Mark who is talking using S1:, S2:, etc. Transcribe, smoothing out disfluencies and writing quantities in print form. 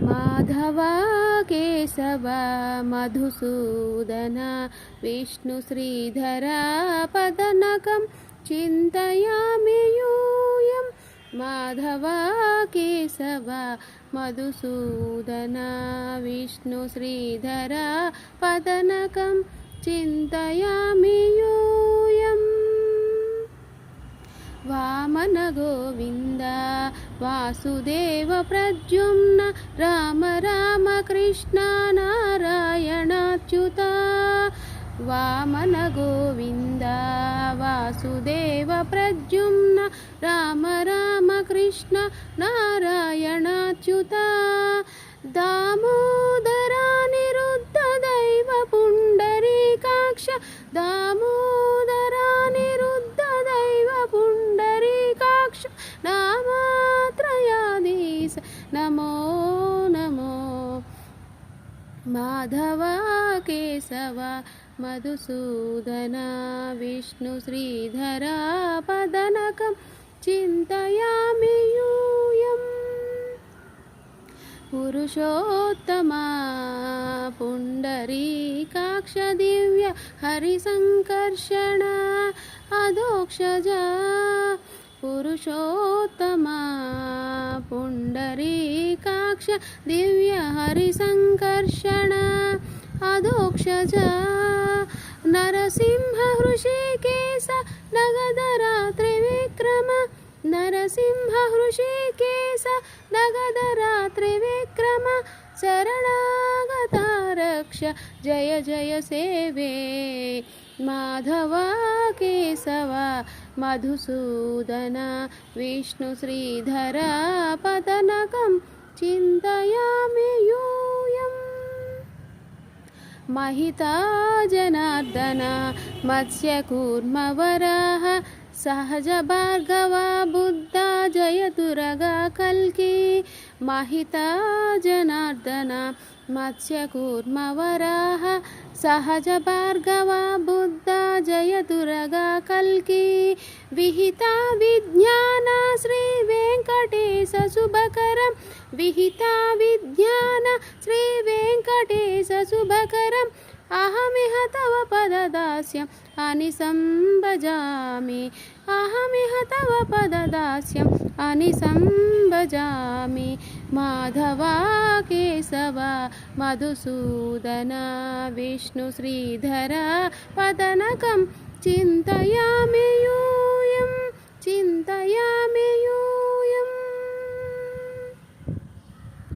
S1: माधव केशव मधुसूदन विष्णु श्रीधर पदनकं चिन्तयामि यूयं माधव केशव मधुसूदन विष्णु श्रीधर पदनकं चिन्तयामि यूयम् वामन गोविन्द वासुदेव प्रद्युम्न राम राम कृष्ण नारायणाच्युत वामन गोविन्द वासुदेव प्रद्युम्न राम राम कृष्ण नारायणाच्युत दामोदरानिरुद्ध दैव पुण्डरीकाक्ष दामोदरानिरुद्ध दैव पुण्डरीकाक्ष नामत्रयाधीश नमो नमो माधव केशव मधुसूदन विष्णु श्रीधर पदनकं चिन्तयामि यूयम् पुरुषोत्तमा पुण्डरीकाक्ष दिव्य हरिसंकर्षण अधोक्षजा पुरुषोत्तमा पुण्डरीकाक्ष दिव्य हरिसंकर्षण अधोक्षजा नरसिंह हृषिकेश नगधरा त्रिविक्रम नरसिंह हृषिकेश नगधरा त्रिविक्रम शरणागता रक्ष जय जय सेवे माधव केशव मधुसूदन विष्णु श्रीधर पदनकं चिन्तयामि यूयम् महिता जनार्दन मत्स्यकूर्मवराह सहज भार्गवा बुद्धा जयतुरगा कल्की महिता जनार्दन मत्स्यकूर्मवराह सहज भार्गवा बुद्धा जयतुरगा कल्की विहिता विज्ञान श्री वेंकटेश शुभकरं विहिता विज्ञान श्री वेंकटेश शुभकरम् अहमिह तव पददास्यम् अनिशं भजामि अहमिह तव पददास्यम् अनिशं भजामि माधव केशव मधुसूदन विष्णु श्रीधर पदनकं चिन्तयामि यूयं चिन्तयामि यूयम्।